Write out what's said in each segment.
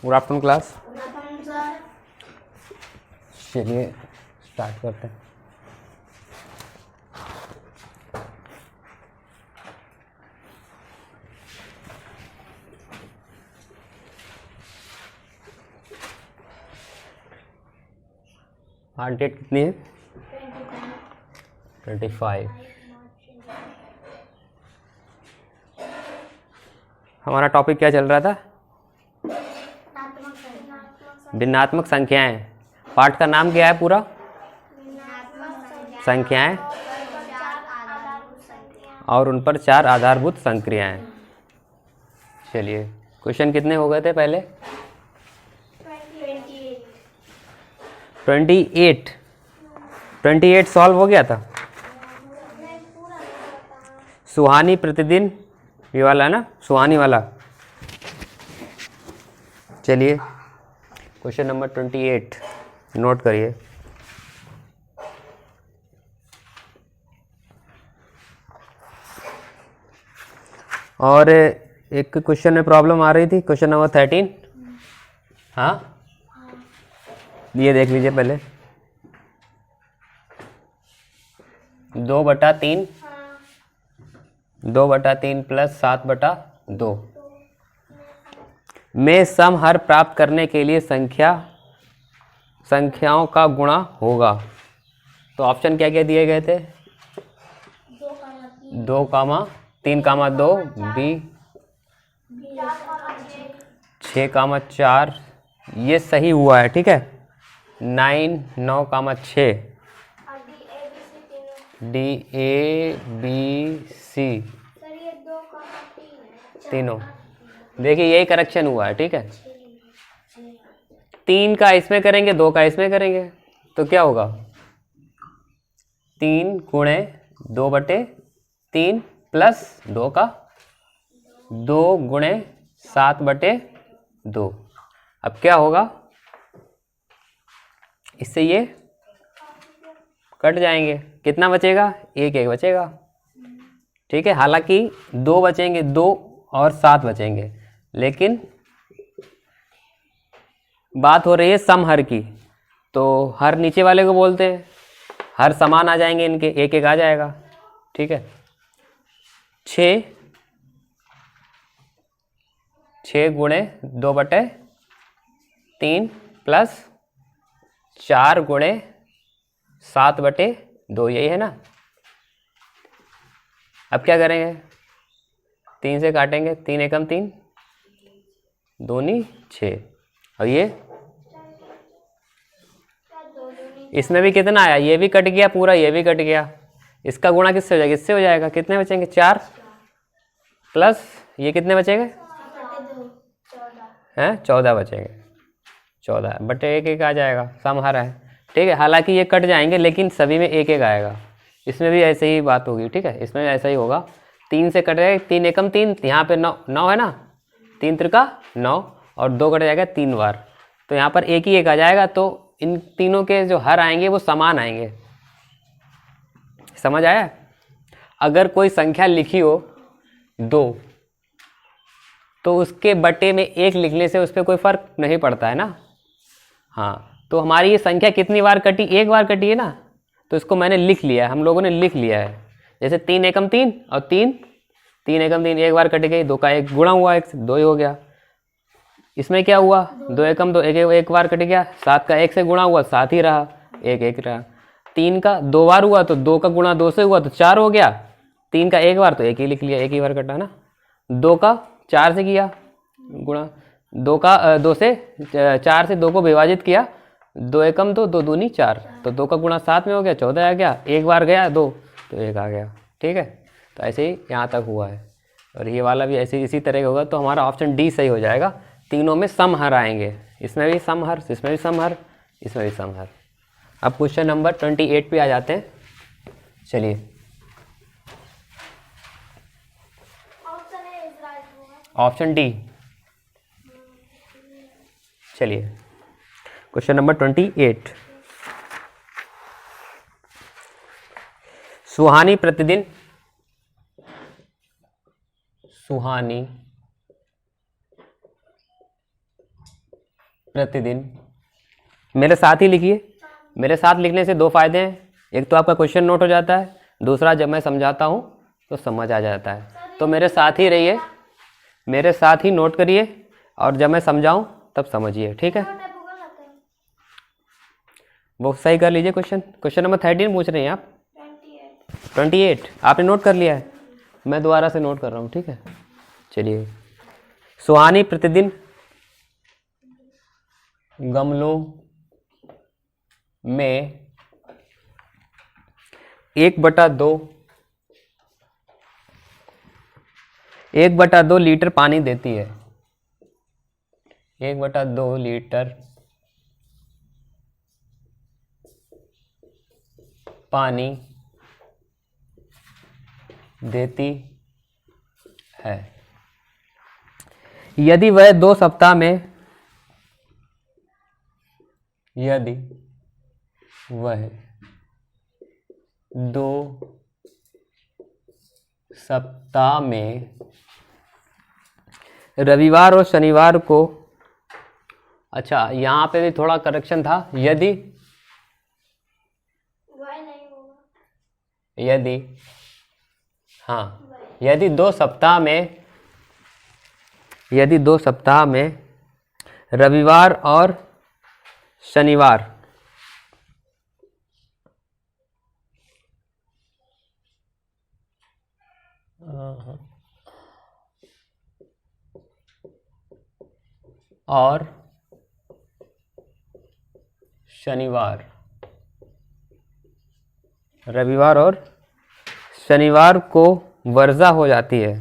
Good afternoon class. Sir. चलिए start करते हैं। हार्ट डेट कितनी है? 25। हमारा टॉपिक क्या चल रहा था? भिन्नात्मक संख्याएं। पाठ का नाम क्या है पूरा? संख्याएं और उन पर 4 आधारभूत संक्रियाएं। चलिए क्वेश्चन कितने हो गए थे पहले? 28 सॉल्व हो गया था। सुहानी प्रतिदिन, ये वाला है ना, सुहानी वाला। चलिए क्वेश्चन नंबर 28 नोट करिए। और एक क्वेश्चन में प्रॉब्लम आ रही थी, क्वेश्चन नंबर 13। हाँ, ये देख लीजिए पहले। 2/3 2/3 प्लस 7/2 में समहर प्राप्त करने के लिए संख्याओं का गुणा होगा। तो ऑप्शन क्या क्या दिए गए थे? 2, 3, 2, बी 6, 4। ये सही हुआ है, ठीक है। 9, 9, 6 डी ए बी सी तीनों। देखिए यही करेक्शन हुआ है, ठीक है। 3 का इसमें करेंगे, 2 का इसमें करेंगे, तो क्या होगा? 3 गुणे 2/3 प्लस 2 का 2 गुणे 7/2। अब क्या होगा? इससे ये कट जाएंगे, कितना बचेगा? 1 बचेगा, ठीक है। हालांकि 2 बचेंगे, 2 और 7 बचेंगे, लेकिन बात हो रही है समहर की, तो हर नीचे वाले को बोलते हैं, हर समान आ जाएंगे इनके, 1 आ जाएगा, ठीक है। 6 गुणे 2/3 प्लस 4 गुणे 7/2, यही है ना। अब क्या करेंगे? 3 से काटेंगे, 3 एकम 3, 2 नी 6। और ये इसमें भी कितना आया? ये भी कट गया पूरा, ये भी कट गया। इसका गुणा किससे हो जाएगा? इससे हो जाएगा। कितने बचेंगे? 4 प्लस ये कितने बचेंगे? हैं 14 बचेंगे। 14/1 आ जाएगा, समहर है, ठीक है। हालांकि ये कट जाएंगे, लेकिन सभी में 1 आएगा। इसमें भी ऐसे ही बात होगी, ठीक है। इसमें भी ऐसा ही होगा। 3 से कट जाएगा, 3 एकम 3, यहाँ पे 9 है ना, 3 त्रिका 9, और 2 कट जाएगा 3 बार, तो यहाँ पर 1 आ जाएगा। तो इन तीनों के जो हर आएंगे वो समान आएंगे। समझ आया? अगर कोई संख्या लिखी हो 2, तो उसके बटे में 1 लिखने से उस पर कोई फर्क नहीं पड़ता है ना। हाँ, तो हमारी ये संख्या कितनी बार कटी? 1 बार कटी है ना, तो इसको मैंने लिख लिया है, हम लोगों ने लिख लिया है। जैसे 3 एकम 3 और 3 एकम 3, 1 बार कट गई, 2 का 1 गुणा हुआ, 1 से 2 ही हो गया। इसमें क्या हुआ? 2 एकम 2, 1 बार कट गया। 7 का 1 से गुणा हुआ, 7 ही रहा, 1 रहा। 3 का 2 बार हुआ, तो 2 का गुणा 2 से हुआ, तो 4 हो गया। 3 का 1 बार, तो 1 ही लिख लिया, 1 ही बार कटा ना। 2 का 4 से किया गुणा, 2 से 4 से 2 को विभाजित किया, 2 एकम 2, 2 दूनी 4, तो 2 का गुणा 7 में हो गया, 14 आ गया। 1 बार गया 2, तो 1 आ गया, ठीक है। तो ऐसे ही यहाँ तक हुआ है, और ये वाला भी ऐसे इसी तरह का होगा। तो हमारा ऑप्शन डी सही हो जाएगा। तीनों में समहर आएंगे, इसमें भी समहर, इसमें भी समहर, इसमें भी समहर। अब क्वेश्चन नंबर 28 पे आ जाते हैं। चलिए ऑप्शन डी। चलिए क्वेश्चन नंबर 28। सुहानी प्रतिदिन प्रतिदिन। मेरे साथ ही लिखिए। मेरे साथ लिखने से दो फायदे हैं, एक तो आपका क्वेश्चन नोट हो जाता है, दूसरा जब मैं समझाता हूँ तो समझ आ जाता है। तो मेरे साथ ही रहिए, मेरे साथ ही नोट करिए और जब मैं समझाऊँ तब समझिए, ठीक है। वो सही कर लीजिए। क्वेश्चन नंबर 13 पूछ रहे हैं आप। 28 आपने नोट कर लिया है, मैं दोबारा से नोट कर रहा हूँ, ठीक है। चलिए, सुहानी प्रतिदिन गमलों में 1/2 लीटर पानी देती है। 1/2 लीटर पानी देती है। यदि वह 2 सप्ताह में रविवार और शनिवार को, अच्छा यहाँ पे भी थोड़ा करेक्शन था, यदि यदि 2 सप्ताह में रविवार और शनिवार रविवार और शनिवार को वर्षा हो जाती है,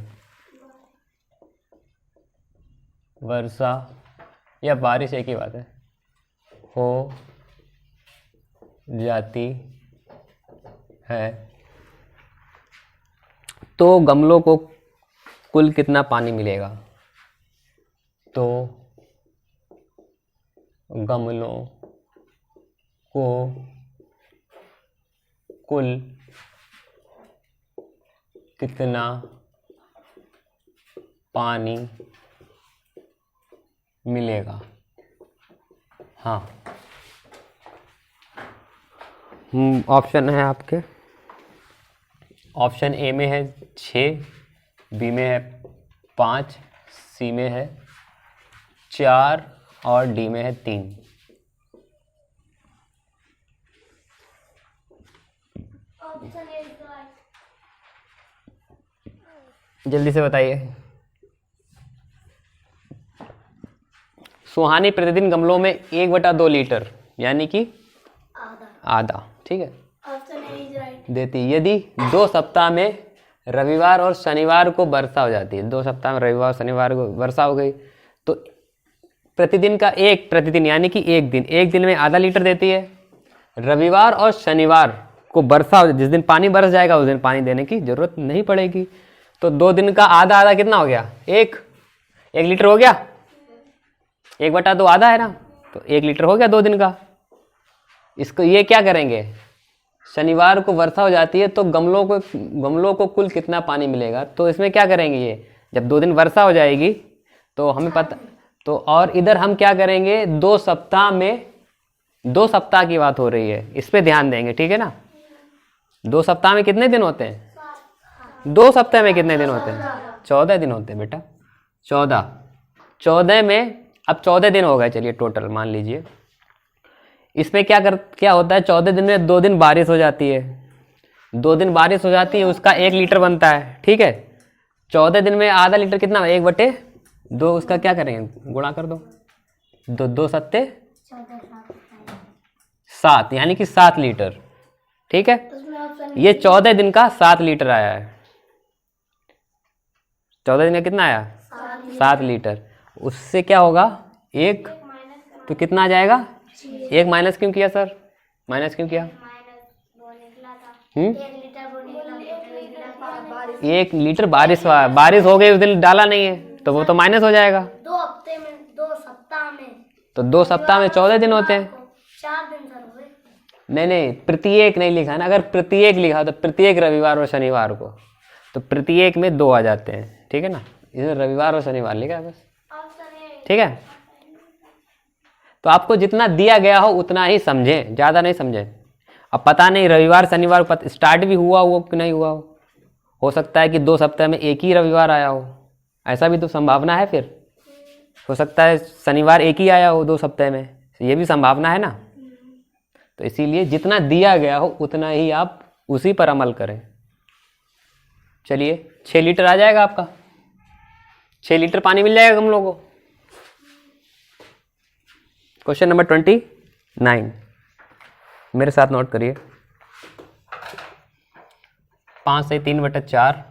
वर्षा या बारिश एक ही बात है, हो जाती है, तो गमलों को कुल कितना पानी मिलेगा? तो गमलों को कुल कितना पानी मिलेगा? हाँ, ऑप्शन है आपके। ऑप्शन ए में है 6, बी में है 5, सी में है 4 और डी में है 3। जल्दी से बताइए। सुहानी प्रतिदिन गमलों में 1/2 लीटर यानी कि आधा, ठीक है, देती यदि 2 सप्ताह में रविवार और शनिवार को वर्षा हो जाती है। 2 सप्ताह में रविवार और शनिवार को वर्षा हो गई तो प्रतिदिन का प्रतिदिन यानी कि एक दिन में आधा लीटर देती है। रविवार और शनिवार को वर्षा हो, जिस दिन पानी बरस जाएगा उस दिन पानी देने की जरूरत नहीं पड़ेगी। तो 2 दिन का आधा कितना हो गया? 1 लीटर हो गया। 1/2 आधा है ना, तो 1 लीटर हो गया 2 दिन का। इसको ये क्या करेंगे, शनिवार को वर्षा हो जाती है तो गमलों को कुल कितना पानी मिलेगा, तो इसमें क्या करेंगे, ये जब 2 दिन वर्षा हो जाएगी तो हमें पता, तो और इधर हम क्या करेंगे, 2 सप्ताह की बात हो रही है, इस पे ध्यान देंगे, ठीक है ना। 2 सप्ताह में कितने दिन होते हैं? 2 सप्ताह में कितने दिन होते हैं? 14 दिन होते हैं बेटा, 14 में अब 14 दिन हो गए, चलिए टोटल मान लीजिए। इसमें क्या होता है, 14 दिन में 2 दिन बारिश हो जाती है, 2 दिन बारिश हो जाती है, उसका 1 लीटर बनता है, ठीक है। 14 दिन में आधा लीटर कितना, 1/2, उसका क्या करेंगे, गुणा कर दो, 2 सत्ते 7 यानी कि 7 लीटर, ठीक है। ये 14 दिन का 7 लीटर आया है। 14 दिन का कितना आया? 7 लीटर। उससे क्या होगा, 1 तो कितना आ जाएगा? 1 माइनस क्यों किया सर, माइनस क्यों किया? 1 लीटर बारिश हो गई उस दिन, डाला नहीं है तो वो तो माइनस हो जाएगा। 2 हफ्ते में, 2 सप्ताह में, तो 2 सप्ताह में 14 दिन होते हैं। 4 दिन सर हुए। नहीं, प्रत्येक नहीं लिखा ना, अगर प्रत्येक लिखा तो प्रत्येक रविवार और शनिवार को, तो प्रत्येक में 2 आ जाते हैं, ठीक है ना। इसमें रविवार और शनिवार लिखा है बस, ठीक है। तो आपको जितना दिया गया हो उतना ही समझें, ज़्यादा नहीं समझें। अब पता नहीं रविवार शनिवार स्टार्ट भी हुआ हो कि नहीं हुआ हो सकता है कि 2 सप्ताह में एक ही रविवार आया हो, ऐसा भी तो संभावना है। फिर हो सकता है शनिवार एक ही आया हो 2 सप्ताह में, ये भी संभावना है ना। तो इसीलिए जितना दिया गया हो उतना ही आप उसी पर अमल करें। चलिए 6 लीटर आ जाएगा आपका, 6 लीटर पानी मिल जाएगा हम लोगों को। क्वेश्चन नंबर 29 मेरे साथ नोट करिए। 5 सही 3/4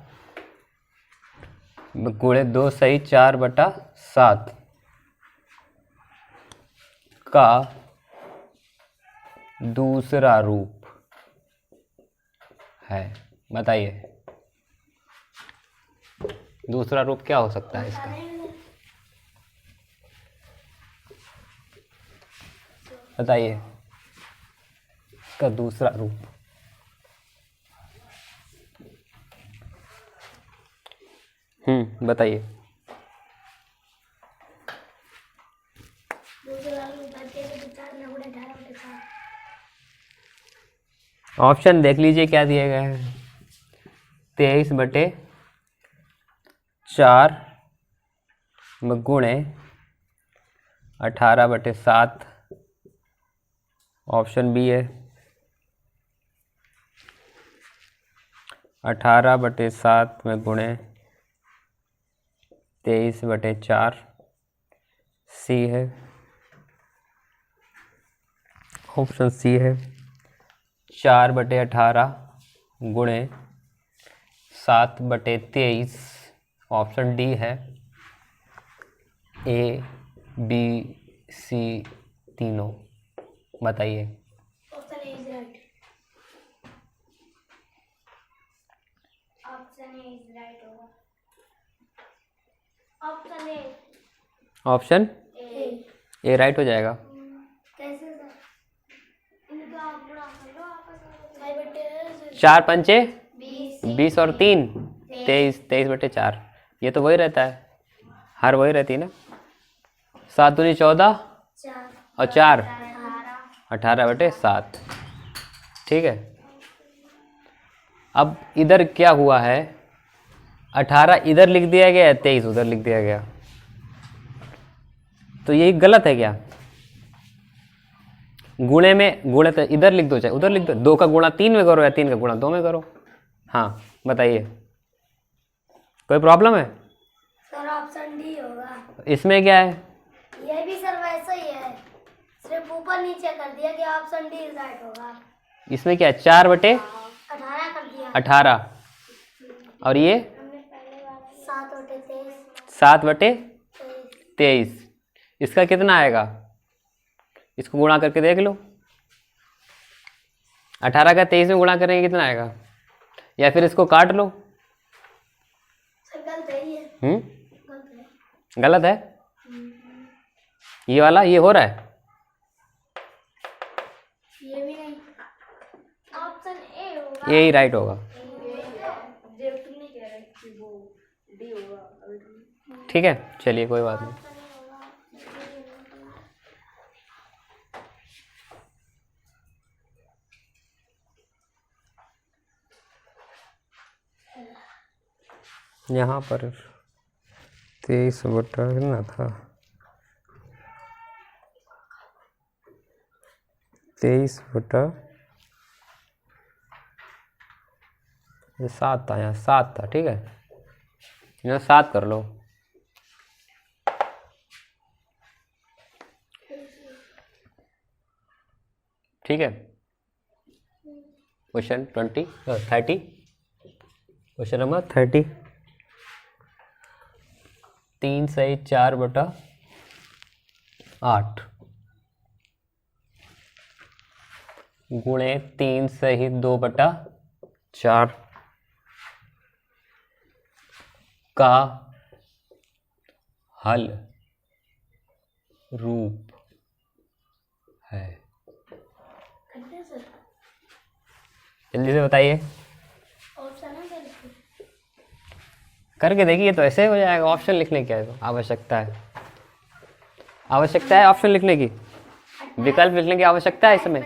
गुणे 2 सही 4/7 का दूसरा रूप है। बताइए दूसरा रूप क्या हो सकता है इसका? बताइए इसका दूसरा रूप। बताइए। ऑप्शन देख लीजिए क्या दिया गया है। 23/4 गुणे 18/7 ऑप्शन बी है। 18/7 में गुणे 23/4 सी है, ऑप्शन सी है। 4/18 गुणे 7/23 ऑप्शन डी है। ए बी सी तीनों। बताइए। Option A is right. Option A is right होगा। Option A. Option A right हो जाएगा। कैसे सर? इनका आप गुणा कर लो आपस में। 4 पंचे 20 और 3 23/4 ये तो वही रहता है, हर वही रहती है ना। 7 दूनी 14 और 4 18/7। ठीक है। अब इधर क्या हुआ है, 18 इधर लिख दिया गया है, 23 उधर लिख दिया गया, तो यही गलत है क्या? गुणे में गुणे तो इधर लिख दो चाहे उधर लिख दो। 2 का गुणा 3 में करो या 3 का गुणा 2 में करो। हाँ बताइए, कोई प्रॉब्लम है? सर ऑप्शन डी होगा। इसमें क्या है? ये भी सर वैसा ही है, सिर्फ ऊपर नीचे कर दिया कि ऑप्शन डी राइट होगा। इसमें क्या है? 4/18 कर दिया। और ये 7/23 7/23। इसका कितना आएगा? इसको गुणा करके देख लो। 18 का 23 में गुणा करेंगे कितना आएगा? या फिर इसको काट लो। सर गलत है ये। गलत है ये वाला, ये हो रहा है। ये भी नहीं, ऑप्शन ए होगा। ये ही राइट होगा। ठीक है चलिए कोई बात नहीं। यहाँ पर 23 बटा कितना था? 23/7 था, यहाँ 7 था। ठीक है, यहाँ 7 कर लो। ठीक है। Question 30 question number 30। 3 सही 4/8 गुणे 3 सही 2/4 का हल रूप है। जल्दी से बताइए। करके देखिए तो ऐसे हो जाएगा। ऑप्शन लिखने की आवश्यकता है, आवश्यकता है ऑप्शन लिखने की। विकल्प लिखने की आवश्यकता है इसमें।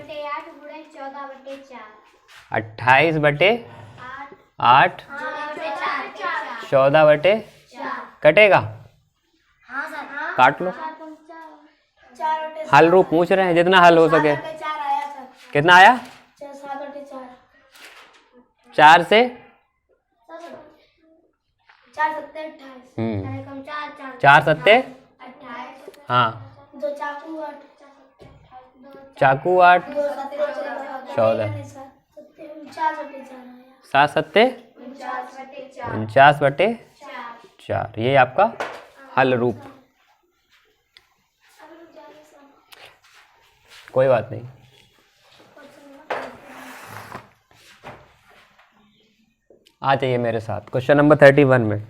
28/8 14/4 कटेगा, काट लो। हल रूप पूछ रहे हैं, जितना हल हो सके। कितना आया? 4 से 4 सत्ते, हाँ, चाकू 8 14, 7 सत्ते 49/4, ये आपका हल रूप। कोई बात नहीं। आ जाइए मेरे साथ क्वेश्चन नंबर 31 में।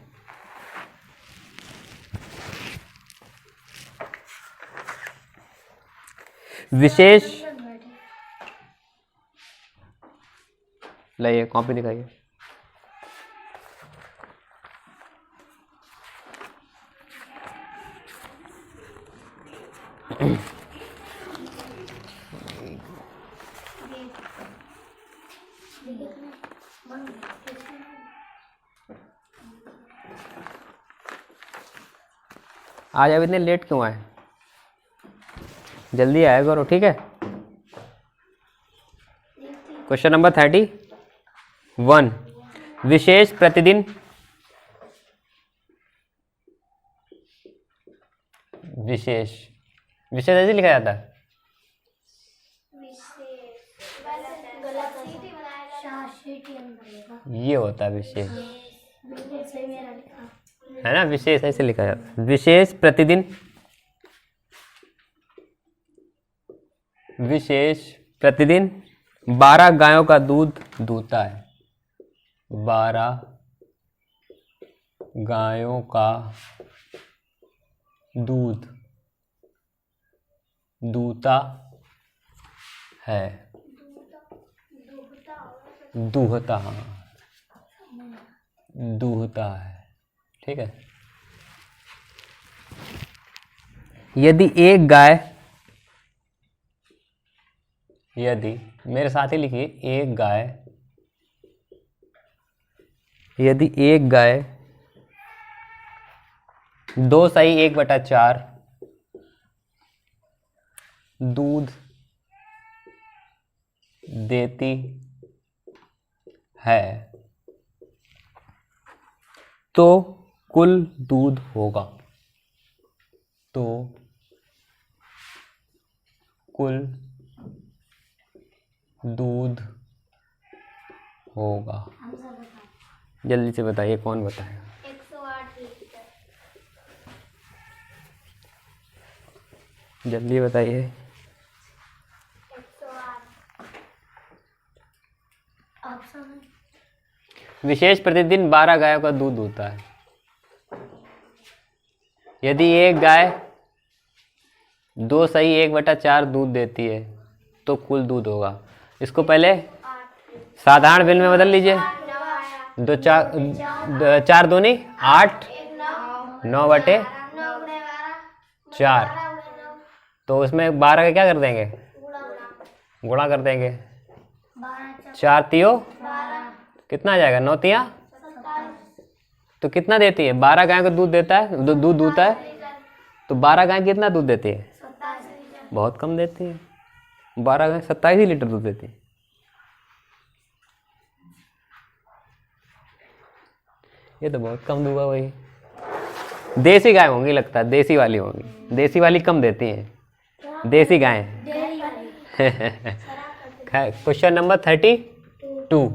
विशेष, लाइए कॉपी दिखाइए। आज अब इतने लेट क्यों आए? जल्दी आया करो, ठीक है। क्वेश्चन नंबर 31, विशेष प्रतिदिन, विशेष विशेष ऐसे लिखा जाता है। ये होता है विशेष, है ना, विशेष ऐसे लिखा जाता है। विशेष प्रतिदिन, विशेष प्रतिदिन 12 गायों का दूध दूहता है। 12 गायों का दूध दूहता है, दूहता, दूहता है, ठीक है। यदि एक गाय, यदि, मेरे साथ ही लिखिए, एक गाय, यदि एक गाय 2/1/4 दूध देती है तो कुल दूध होगा, तो कुल दूध होगा। जल्दी से बताइए, कौन बताएगा? 108 लीटर। जल्दी बताइए। 108 ऑप्शन। विशेष प्रतिदिन 12 गायों का दूध दूहता है। यदि एक गाय 2/1/4 दूध देती है तो कुल दूध होगा। इसको पहले साधारण बिल में बदल लीजिए। 4 दूनी 8, 9/4, तो उसमें 12 का क्या कर देंगे? गुणा कर देंगे। 4 तियो कितना आ जाएगा? 9 तिया, तो कितना देती है? 12 गाय का दूध देता है, दूध दूहता है, तो 12 गाय कितना दूध देती है? बहुत कम देती है। 12 गाय 27 ही लीटर दूध देती है। ये तो बहुत कम दूंगा। वही देसी गाय होंगी, लगता है देसी वाली होंगी। देसी वाली कम देती हैं, देसी गाय। क्वेश्चन नंबर 32,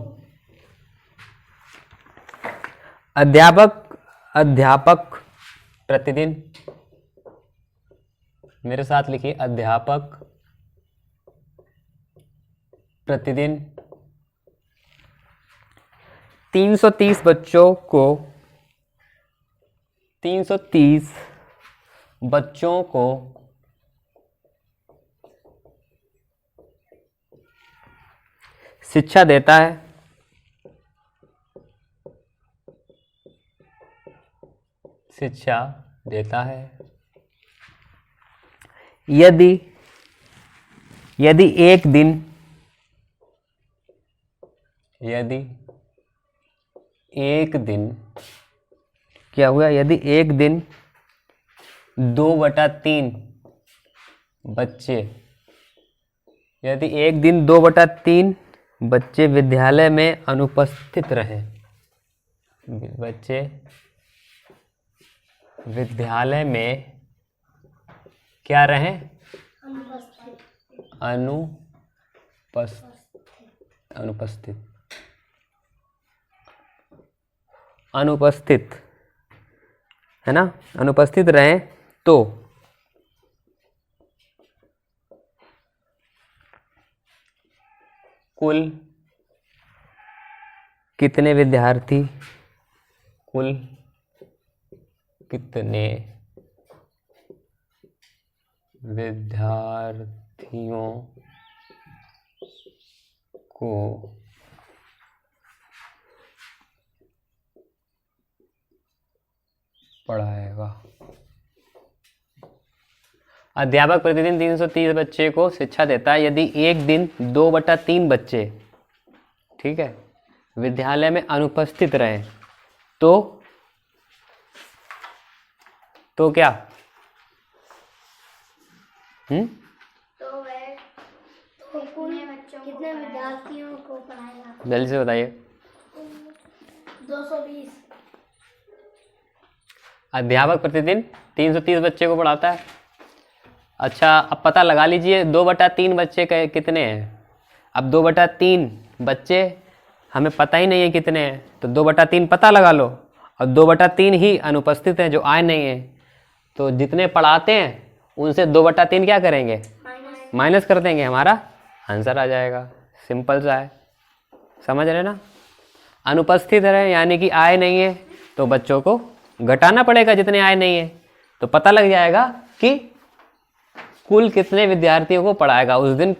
अध्यापक प्रतिदिन, मेरे साथ लिखिए, अध्यापक प्रतिदिन 330 बच्चों को शिक्षा देता है। शिक्षा देता है। यदि यदि एक दिन क्या हुआ, यदि एक दिन 2/3 बच्चे, यदि एक दिन 2/3 बच्चे विद्यालय में अनुपस्थित रहे, बच्चे विद्यालय में क्या रहे, अनुपस्थित है ना, अनुपस्थित रहे, तो कुल कितने विद्यार्थियों को पढ़ाएगा। अध्यापक प्रतिदिन 330 बच्चे को शिक्षा देता है। यदि एक दिन 2/3 बच्चे, ठीक है, विद्यालय में अनुपस्थित रहे, तो क्या? तो कुल कितने विद्यार्थियों को पढ़ाएगा? जल्दी से बताइए। 220। अध्यापक प्रतिदिन 330 बच्चे को पढ़ाता है। अच्छा, अब पता लगा लीजिए 2/3 बच्चे कितने हैं। अब 2/3 बच्चे हमें पता ही नहीं है कितने हैं, तो 2/3 पता लगा लो, और 2/3 ही अनुपस्थित हैं जो आए नहीं हैं, तो जितने पढ़ाते हैं उनसे 2/3 क्या करेंगे, माइनस कर देंगे, हमारा आंसर आ जाएगा। सिंपल सा है, समझ रहे ना। अनुपस्थित रहे यानी कि आए नहीं है, तो बच्चों को घटाना पड़ेगा जितने आए नहीं है, तो पता लग जाएगा कि कुल कितने विद्यार्थियों को पढ़ाएगा उस दिन,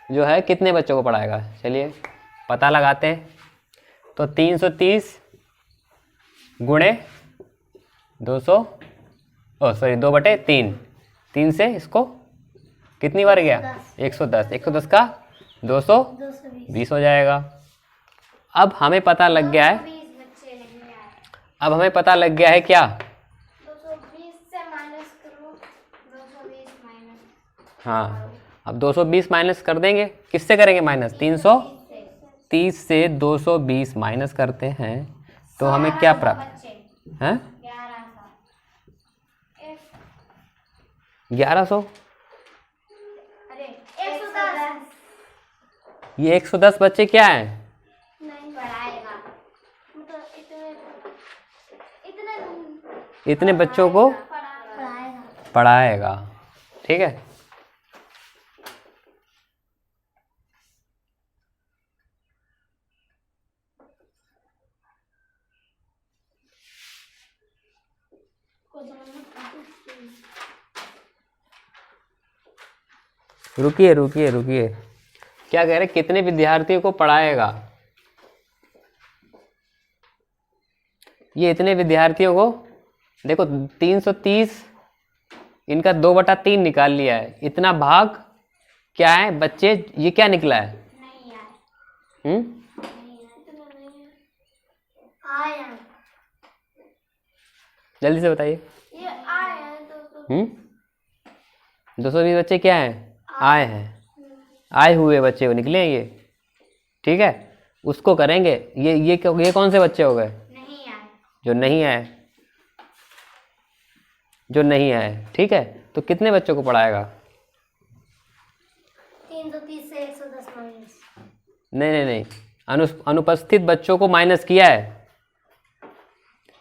जो है कितने बच्चों को पढ़ाएगा। चलिए पता लगाते हैं। तो 330 गुणे 2/3, 3 से इसको कितनी बार गया, 110, 110 का 220 हो जाएगा। अब हमें पता लग गया है, अब हमें पता लग गया है क्या, 220 से माइनस करो, 220 माइनस, हाँ, अब 220 माइनस कर देंगे, किससे करेंगे माइनस, 330 से 220 माइनस करते हैं, तो हमें क्या प्राप्त है, 1100। अरे 110। ये 110 बच्चे क्या है, नहीं पढ़ाएगा, मतलब इतने बच्चों को पढ़ाएगा। ठीक है, रुकिए रुकिए रुकिए, क्या कह रहे, कितने विद्यार्थियों को पढ़ाएगा। ये इतने विद्यार्थियों को, देखो 330, इनका 2/3 निकाल लिया है, इतना भाग क्या है बच्चे, ये क्या निकला है, नहीं यार, जल्दी से बताइए। ये आए हैं 220 बच्चे क्या हैं, आए हैं, आए हुए बच्चे वो निकले ये। ठीक है, उसको करेंगे, ये कौन से बच्चे हो गए, नहीं आए, जो नहीं आए, जो नहीं आए। ठीक है, तो कितने बच्चों को पढ़ाएगा, 330 से 110 माइनस, नहीं, अनुपस्थित बच्चों को माइनस किया है।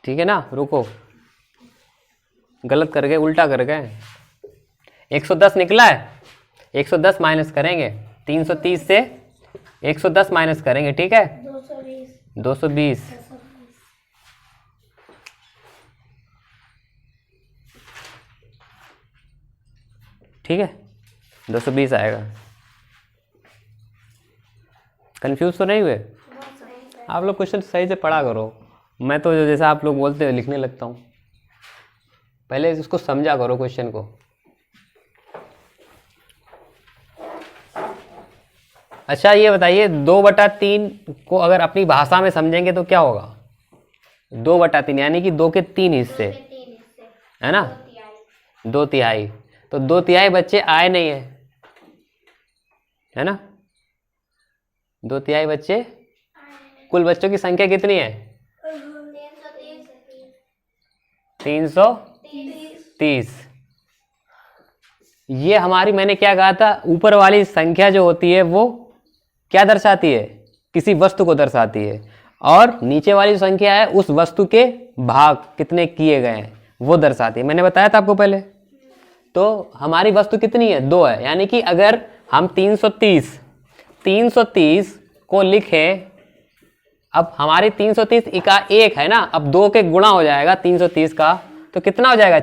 ठीक है ना, रुको, गलत कर गए, उल्टा कर गए। 110 निकला है, 110 माइनस करेंगे, 330 से 110 माइनस करेंगे। ठीक है, 220। ठीक है, 220 आएगा। कंफ्यूज तो नहीं हुए आप लोग, क्वेश्चन सही से पढ़ा करो। मैं तो जैसा आप लोग बोलते हैं लिखने लगता हूँ, पहले इसको समझा करो क्वेश्चन को। अच्छा ये बताइए 2/3 को अगर अपनी भाषा में समझेंगे तो क्या होगा? 2/3 यानी कि 2 के 3 हिस्से, 3 हिस्से, है ना? 2/3। तो 2/3 बच्चे आए नहीं है ना? 2/3 बच्चे, कुल बच्चों की संख्या कितनी है? 330। ये हमारी, मैंने क्या कहा था, ऊपर वाली संख्या जो होती है वो क्या दर्शाती है? किसी वस्तु को दर्शाती है, और नीचे वाली जो संख्या है उस वस्तु के भाग कितने किए गए हैं वो दर्शाती है। मैंने बताया था आपको पहले। तो हमारी वस्तु कितनी है? 2 है। यानी कि अगर हम 330 को लिखें, अब हमारी 330 इका 1 है ना, अब 2 के गुणा हो जाएगा 330 का, तो कितना हो जाएगा?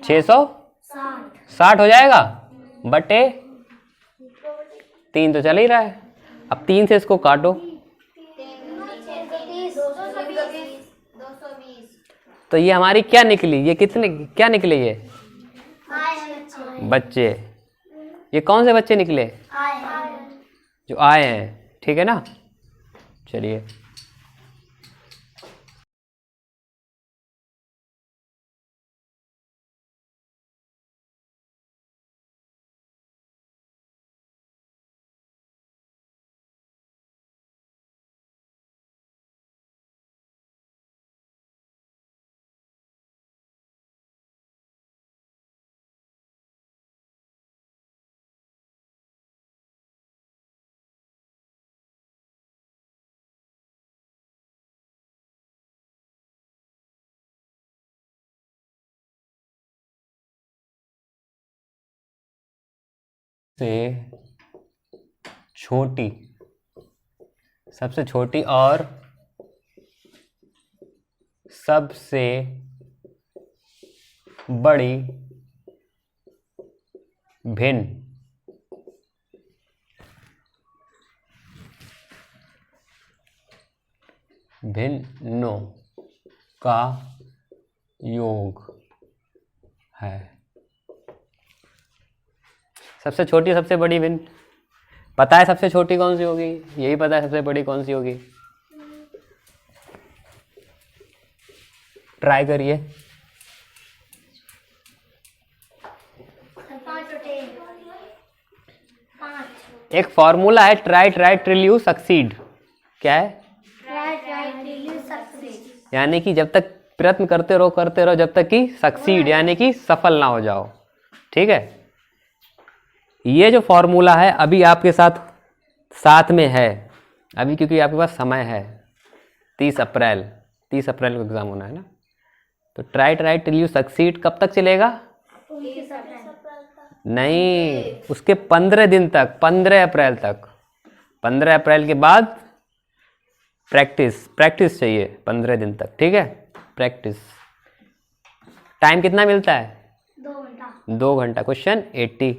660 हो जाएगा बटे 3 तो चल ही रहा है। अब 3 से इसको काटो, 220। तो ये हमारी क्या निकली? ये कितने क्या निकले? ये बच्चे। ये कौन से बच्चे निकले? जो आए हैं, ठीक है ना? चलिए से छोटी, सबसे छोटी और सबसे बड़ी भिन्न भिन्नों का योग है। सबसे छोटी, सबसे बड़ी भिन्न पता है? सबसे छोटी कौन सी होगी? यही पता है सबसे बड़ी कौन सी होगी? ट्राई करिए। 5। एक फॉर्मूला है, try try till you succeed. क्या है? यानी कि जब तक प्रयत्न करते रहो जब तक कि सक्सीड यानी कि सफल ना हो जाओ। ठीक है, ये जो फॉर्मूला है अभी आपके साथ में है अभी, क्योंकि आपके पास समय है। 30 अप्रैल को एग्जाम होना है ना। तो try try till you succeed कब तक चलेगा? नहीं, उसके 15 दिन तक, 15 अप्रैल तक। 15 अप्रैल के बाद प्रैक्टिस चाहिए 15 दिन तक। ठीक है, प्रैक्टिस। टाइम कितना मिलता है? 2 घंटा। क्वेश्चन 80।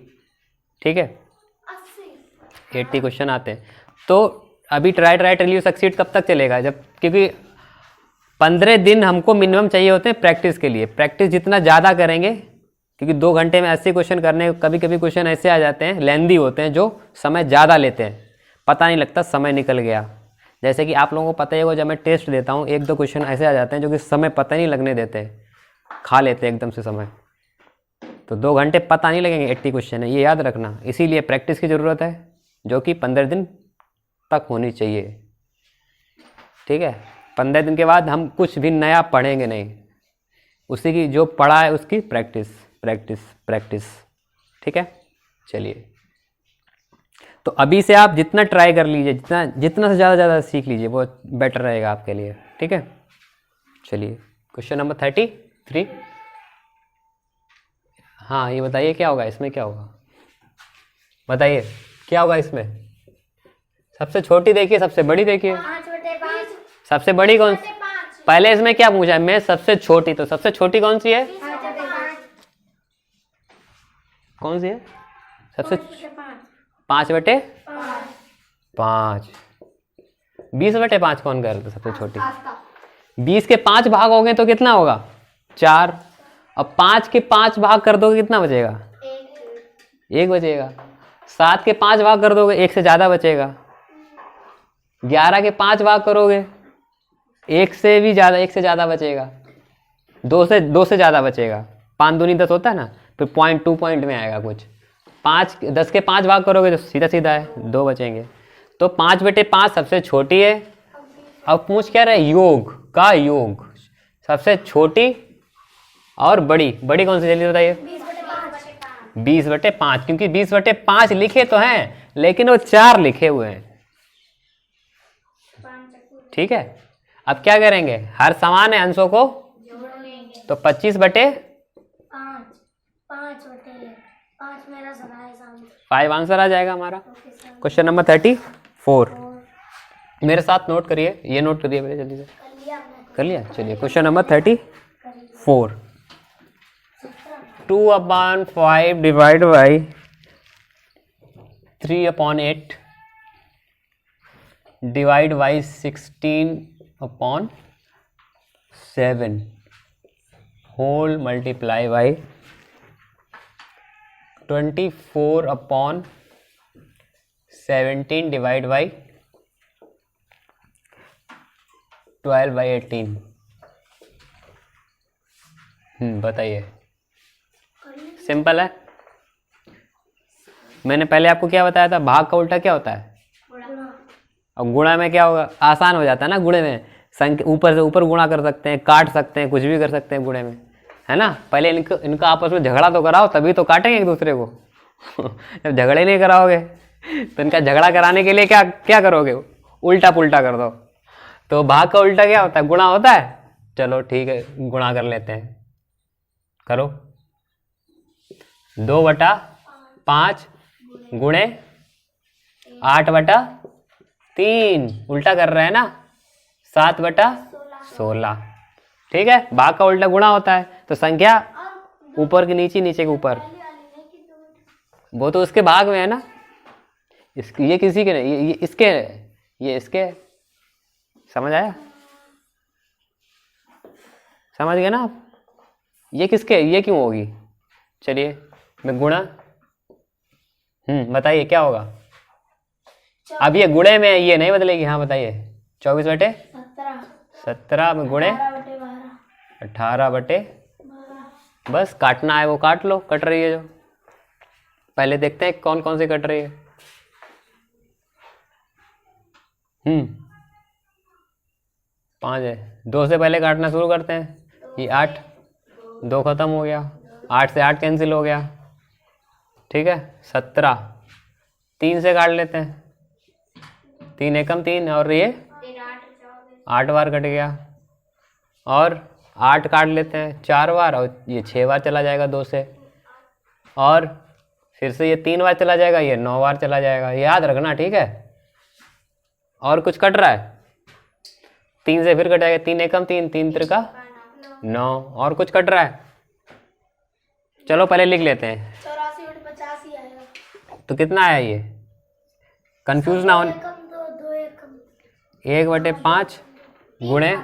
ठीक है, 80 क्वेश्चन आते हैं। तो अभी try try till you succeed कब तक चलेगा? जब, क्योंकि 15 दिन हमको मिनिमम चाहिए होते हैं प्रैक्टिस के लिए। प्रैक्टिस जितना ज़्यादा करेंगे, क्योंकि 2 घंटे में 80 क्वेश्चन करने, कभी कभी क्वेश्चन ऐसे आ जाते हैं लेंदी होते हैं जो समय ज़्यादा लेते हैं, पता नहीं लगता समय निकल गया। जैसे कि आप लोगों को पता ही होगा, जब मैं टेस्ट देता हूँ 1-2 क्वेश्चन ऐसे आ जाते हैं जो कि समय पता नहीं लगने देते, खा लेते हैं एकदम से समय। तो 2 घंटे पता नहीं लगेंगे, 80 क्वेश्चन है, ये याद रखना। इसीलिए प्रैक्टिस की ज़रूरत है, जो कि 15 दिन तक होनी चाहिए। ठीक है, 15 दिन के बाद हम कुछ भी नया पढ़ेंगे नहीं, उसी की जो पढ़ा है उसकी प्रैक्टिस। ठीक है, चलिए। तो अभी से आप जितना ट्राई कर लीजिए, जितना से ज़्यादा सीख लीजिए, वो बेटर रहेगा आपके लिए। ठीक है, चलिए क्वेश्चन नंबर 33। हाँ, ये बताइए क्या होगा इसमें? क्या होगा बताइए, क्या होगा इसमें? सबसे छोटी देखिए, सबसे बड़ी देखिए। 5/5। सबसे बड़ी कौन सी? पहले इसमें क्या पूछा है? मैं सबसे छोटी, तो सबसे छोटी कौन सी है? 5/5। कौन सी है? सबसे 5/5। 20/5 कौन कर रहा था? सबसे छोटी। 20 के 5 भाग हो गए तो कितना होगा? 4। अब 5 के 5 भाग कर दोगे कितना बचेगा? 1 बचेगा। 7 के 5 भाग कर दोगे, एक से ज़्यादा बचेगा। 11 के 5 भाग करोगे, एक से ज़्यादा बचेगा। 2 से ज़्यादा बचेगा। 5 दूनी 10 होता है ना, फिर 0.2 पॉइंट में आएगा कुछ। 10 के 5 भाग करोगे तो सीधा सीधा है, 2 बचेंगे। तो 5/5 सबसे छोटी है। अब पूछ क्या रहे, योग का योग, सबसे छोटी और बड़ी कौन सी, जल्दी बताइए। 20/5, क्योंकि 20/5 लिखे तो हैं लेकिन वो 4 लिखे हुए हैं। ठीक है, अब क्या करेंगे, हर समान है अंशों को, तो 5 मेरा सना है सामने। 5 आंसर आ जाएगा हमारा। क्वेश्चन नंबर 34, मेरे साथ नोट करिए, ये नोट करिए मेरे जल्दी से। कर लिया, चलिए question number 34। 2/5 divide by 3/8 divide by 16/7 whole multiply by 24/17 divide by 12/18। बताइए। सिंपल है। मैंने पहले आपको क्या बताया था, भाग का उल्टा क्या होता है, और गुणा में क्या होगा, आसान हो जाता है ना। गुणे में संख्या ऊपर से ऊपर गुणा कर सकते हैं, काट सकते हैं, कुछ भी कर सकते हैं गुणे में, है ना। पहले इनका आपस में झगड़ा तो कराओ, तभी तो काटेंगे एक दूसरे को। जब झगड़े नहीं कराओगे तो इनका झगड़ा कराने के लिए क्या करोगे, उल्टा पुल्टा कर दो। तो भाग का उल्टा क्या होता है, गुणा होता है। चलो ठीक है, गुणा कर लेते हैं, करो। 2/5 गुणे 8/3, उल्टा कर रहे हैं ना, 7/16। ठीक है, भाग का उल्टा गुणा होता है। तो संख्या ऊपर की नीचे, नीचे के ऊपर, वो तो उसके भाग में है ना। ये किसी के नहीं, ये इसके, ये इसके। समझ आया, समझ गए ना आप। ये किसके, ये क्यों होगी, चलिए मैं गुणा, बताइए क्या होगा। अब ये गुणे में, ये नहीं बदलेगी। हाँ बताइए। 24/17 में गुणे 18/12। बस काटना है, वो काट लो, कट रही है जो। पहले देखते हैं कौन कौन सी कट रही है। 5 है, 2 से पहले काटना शुरू करते हैं। ये 8, 2 खत्म हो गया, 8 से 8 कैंसिल हो गया। ठीक है, 17, 3 से काट लेते हैं, 3 एकम 3, और ये 8 बार कट गया, और 8 काट लेते हैं 4 बार, और ये 6 बार चला जाएगा 2 से, और फिर से ये 3 बार चला जाएगा, ये 9 बार चला जाएगा। याद रखना, ठीक है। और कुछ कट रहा है, 3 से फिर कट जाएगा, 3 एकम 3, 3 त्रिका 9, और कुछ कट रहा है। चलो पहले लिख लेते हैं। 84/85 आएगा। तो कितना आया ये, कंफ्यूज ना हो। 1/5 गुणे,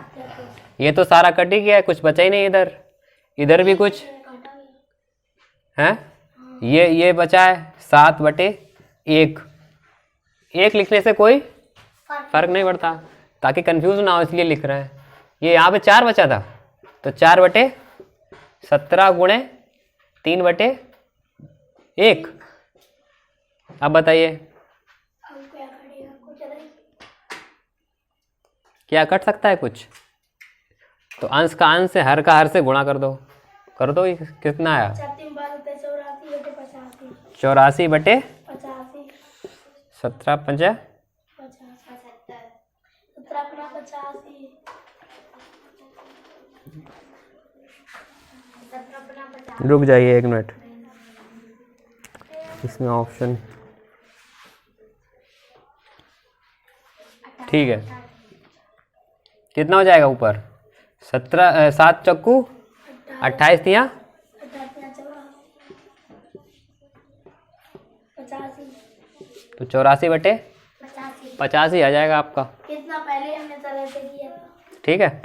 ये तो सारा कट ही गया है, कुछ बचा ही नहीं इधर, इधर भी कुछ है। ये बचा है 7/1। 1 लिखने से कोई फर्क नहीं पड़ता, ताकि कंफ्यूज ना हो इसलिए लिख रहे हैं। ये यहाँ पे 4 बचा था, तो 4/17 गुणे 3/1। अब बताइए क्या कट सकता है कुछ। तो अंश का अंश से, हर का हर से गुणा कर दो, ये कितना आया, 84/85। 17 रुक जाइए 1 मिनट, इसमें ऑप्शन ठीक है। कितना हो जाएगा ऊपर, 7 चक्कू 28 दिया, तो 84/85 आ जाएगा आपका। कितना पहले हमने तरह से किया था। ठीक है।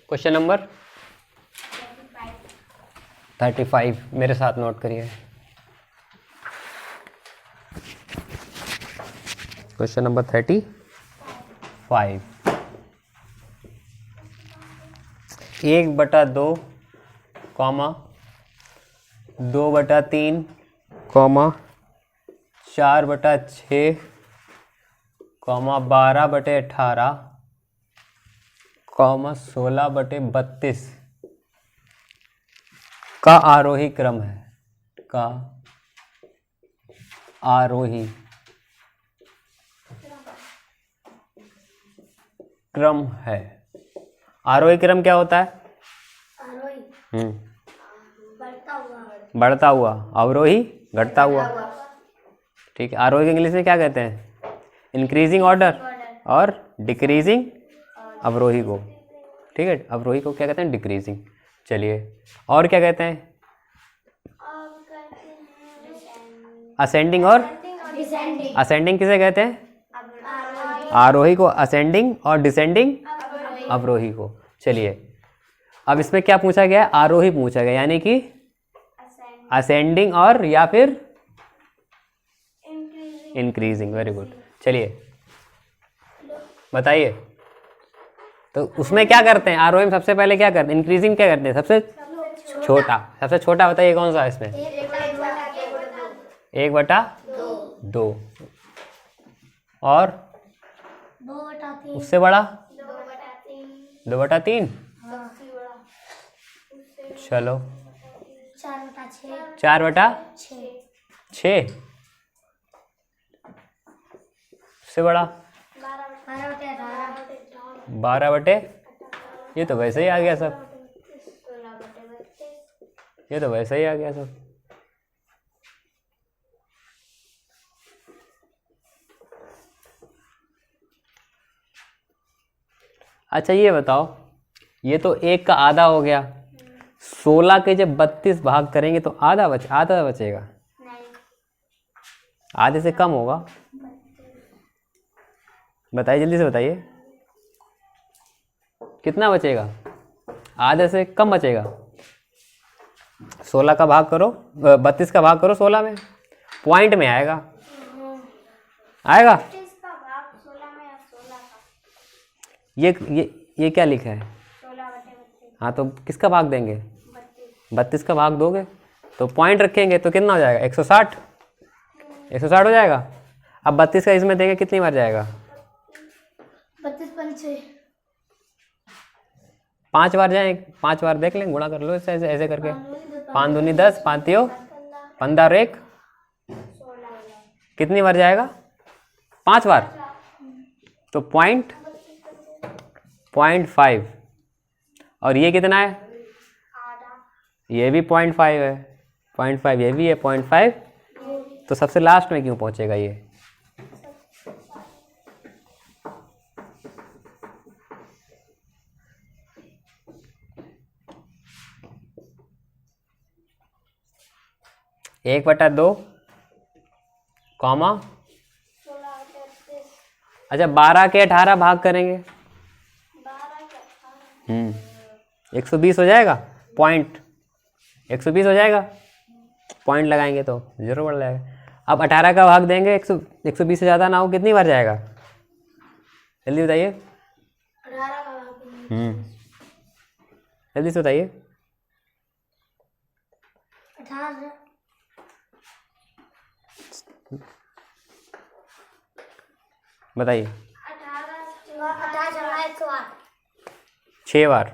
क्वेश्चन नंबर 35 मेरे साथ नोट करिए। क्वेश्चन नंबर 35, 1/2, 2/3, 4/6, 12/18, 16/32 का आरोही क्रम है। का आरोही क्रम है। आरोही क्रम क्या होता है? आरोही बढ़ता हुआ, अवरोही घटता हुआ। ठीक है, आरोही इंग्लिश में क्या कहते हैं? इंक्रीजिंग ऑर्डर और डिक्रीजिंग अवरोही को। ठीक है, अवरोही को क्या कहते हैं? डिक्रीजिंग। चलिए, और क्या कहते हैं? असेंडिंग और असेंडिंग किसे कहते हैं? आरोही को असेंडिंग और डिसेंडिंग अवरोही को। चलिए, अब इसमें क्या पूछा गया है? आरोही पूछा गया, यानी कि असेंडिंग और या फिर इंक्रीजिंग। Very good. चलिए बताइए, तो उसमें क्या करते हैं? आरोही में सबसे पहले क्या करते हैं? इंक्रीजिंग क्या करते हैं? सबसे छोटा बताइए कौन सा है इसमें? 1/2 और 2/3 उससे बड़ा 2/3 2/3। चलो 4/6 4/6 उससे बड़ा 12/, ये तो वैसे ही आ गया सब। ये तो वैसे ही आ गया सब। अच्छा ये बताओ, ये तो 1 का आधा हो गया। 16 के जब 32 भाग करेंगे तो आधा बचेगा। आधे से कम होगा। बताइए, जल्दी से बताइए, कितना बचेगा? आधे से कम बचेगा। 16 का भाग करो, 32 का भाग करो 16 में, पॉइंट में आएगा। ये क्या लिखा है? हाँ, तो किसका भाग देंगे? 32 का भाग दोगे तो पॉइंट रखेंगे तो कितना हो जाएगा? 160 हो जाएगा। अब 32 का इसमें देंगे कितनी बार जाएगा? 5 बार जाए। 5 बार देख लेंगे, गुणा कर लो ऐसे ऐसे करके। 5 दूनी 10, 5 तियो 15 और 1 कितनी बार जाएगा? 5 बार। तो 0.5 और ये कितना है? ये भी 0.5 है। 0.5 ये भी है, 0.5 तो सबसे लास्ट में क्यों पहुंचेगा ये? एक बटा 2, अच्छा 12 के 18 भाग करेंगे 120 हो जाएगा। पॉइंट 120 हो जाएगा। पॉइंट लगाएंगे तो जरूर बढ़ जाएगा। अब 18 का भाग देंगे 120 से ज़्यादा ना हो, कितनी बार जाएगा? जल्दी बताइए। 18 का भाग जल्दी से बताइए। 18 बताइए। 6 बार।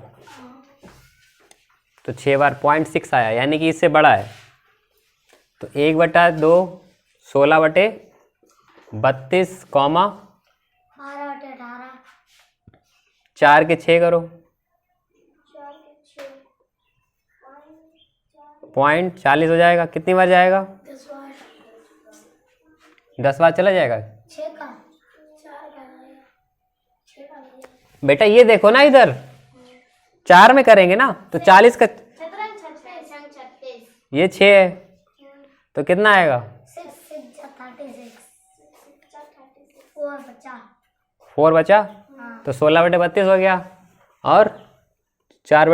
तो 6 बार 0.6 आया, यानी कि इससे बड़ा है। तो 1/2 16/32 12/18 4 के 6 करो, 0.40 हो जाएगा। कितनी बार जाएगा? 10 बार चला जाएगा। 6 का 4 का बेटा ये देखो ना, इधर 4 में करेंगे ना तो 40 का, 36 ये 6 है तो कितना आएगा? 4 बचा। तो 16/32 हो गया। और 4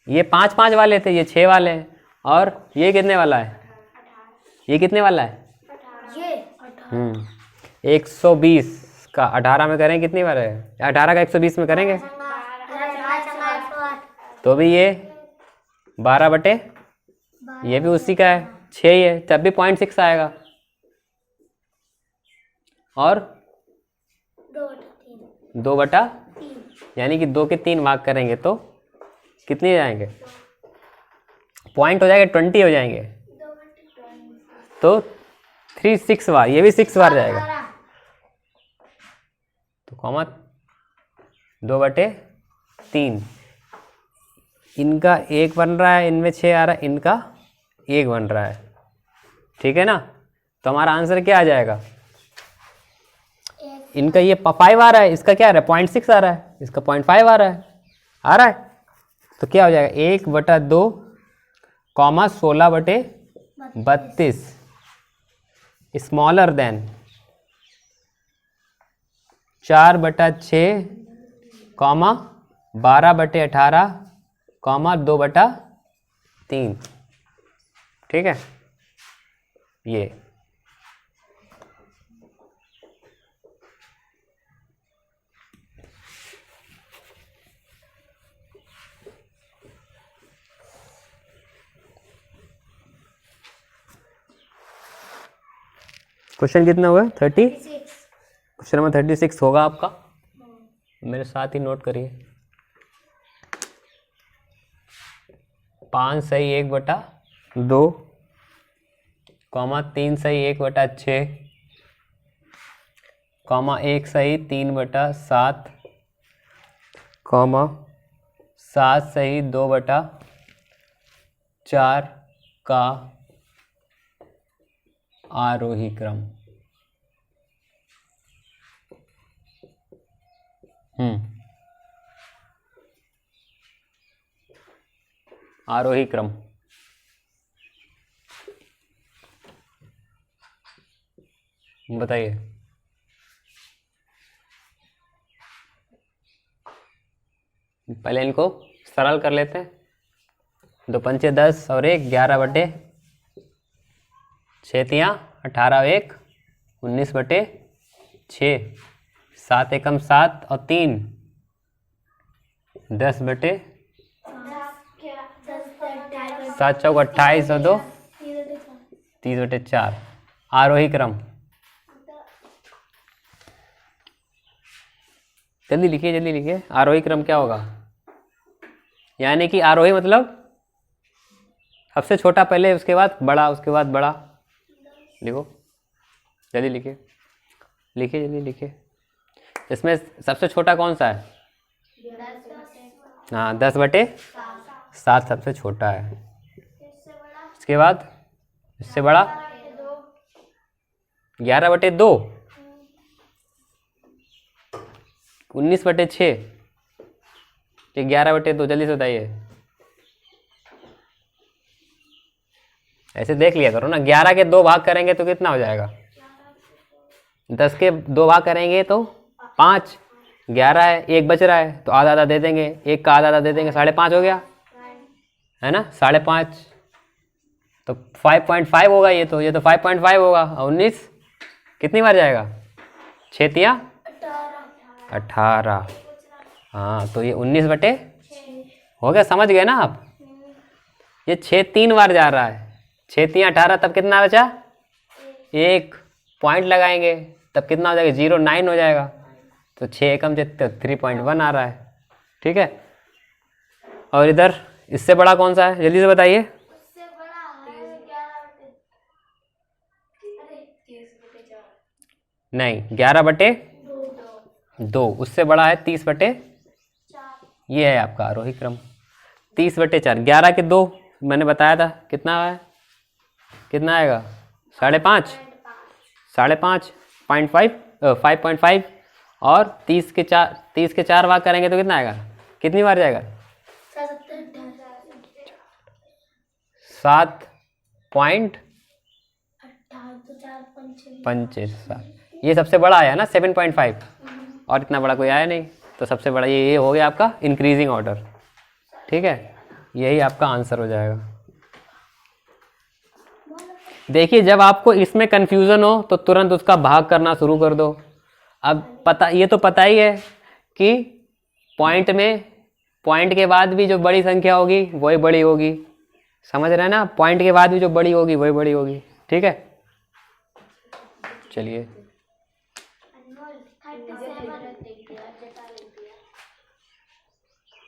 ये 5 वाले थे, ये 6 वाले हैं। और ये कितने वाला है? ये कितने वाला है? ये 120 का 18 में करें कितनी बार है? 18 का 120 में करेंगे तो भी ये 12 बटे, ये भी उसी का है 6 ही है, तब भी 0.6 आएगा। और 2 बटा, यानी कि 2 के 3 भाग करेंगे तो कितने हो जाएंगे? पॉइंट हो जाएगा 20 हो जाएंगे, तो 3 6 बार, ये भी 6 बार जाएगा। तो कॉमा 2 बटे 3, इनका 1 बन रहा है, इनमें 6 आ रहा है, इनका 1 बन रहा है, ठीक है ना। तो हमारा आंसर क्या आ जाएगा? इनका ये 5 आ रहा है, इसका क्या आ रहा है? 0.6 आ रहा है, इसका 0.5 आ रहा है, तो क्या हो जाएगा? 1 बटा 2 कॉमा 16 बटे 32 स्मॉलर देन 4 बटा 6 कॉमा 12 बटे 18 कॉमा 2 बटा 3, ठीक है। ये क्वेश्चन कितना हुआ? 30। क्वेश्चन नंबर 36 होगा आपका, मेरे साथ ही नोट करिए। 5 सही 1 बटा 2 कॉमा 3 सही 1 बटा 6 कॉमा 1 सही 3 बटा 7 कॉमा 7 सही 2 बटा 4 का आरोही क्रम। आरोही क्रम बताइए। पहले इनको सरल कर लेते हैं। 2 पंचे 10 और 1 11 बटे 6 तियाँ 18 और 1 19 बटे 6 7 एकम 7 और 3 10 बटे 7 चौक 28 और 2 30 बटे 4 आरोही क्रम। जल्दी लिखिए आरोही क्रम क्या होगा? यानी कि आरोही मतलब सबसे छोटा पहले, उसके बाद बड़ा, उसके बाद बड़ा। लिखो जल्दी लिखिए। इसमें सबसे छोटा कौन सा है? हाँ 10 बटे 7 सबसे छोटा है। इसके बाद इससे बड़ा 11 बटे 2 19 बटे 6 11 बटे 2। जल्दी से बताइए, ऐसे देख लिया करो ना। 11 के 2 भाग करेंगे तो कितना हो जाएगा? 10 के 2 भाग करेंगे तो 5। 11 है, 1 बच रहा है तो आधा आधा दे देंगे, 1 का आधा आधा दे देंगे, 5.5 हो गया है ना। 5.5 तो 5.5 होगा ये तो 5.5 होगा। और 19 कितनी बार जाएगा? 6 तियाँ 18। हाँ तो ये 19 बटे हो गया। समझ गए ना आप? ये 6 3 बार जा रहा है, 6 तियाँ 18, तब कितना बचा? 1 पॉइंट लगाएंगे तब कितना हो जाएगा? 0 9 हो जाएगा। तो 6 एकम से 3.1 आ रहा है, ठीक है। और इधर इससे बड़ा कौन सा है? जल्दी से बताइए। नहीं 11 बटे 2, उससे बड़ा है 30 बटे, ये है आपका आरोही क्रम 30 बटे 4। 11 के 2 मैंने बताया था कितना है, कितना आएगा? 5.5 5.5 और 30 के 4 भाग करेंगे तो कितना आएगा? कितनी बार जाएगा? 7.57। ये सबसे बड़ा आया ना 7.5, और इतना बड़ा कोई आया नहीं, तो सबसे बड़ा ये हो गया आपका इंक्रीजिंग ऑर्डर, ठीक है। यही आपका आंसर हो जाएगा। देखिए जब आपको इसमें कन्फ्यूज़न हो तो तुरंत उसका भाग करना शुरू कर दो। अब पता, ये तो पता ही है कि पॉइंट के बाद भी जो बड़ी संख्या होगी वही बड़ी होगी, समझ रहे हैं ना? पॉइंट के बाद भी जो बड़ी होगी वही बड़ी होगी, ठीक है। चलिए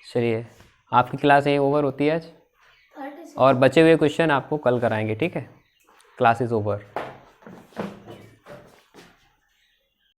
चलिए आपकी क्लास यहीं ओवर होती है आज, और बचे हुए क्वेश्चन आपको कल कराएंगे, ठीक है। Class is over.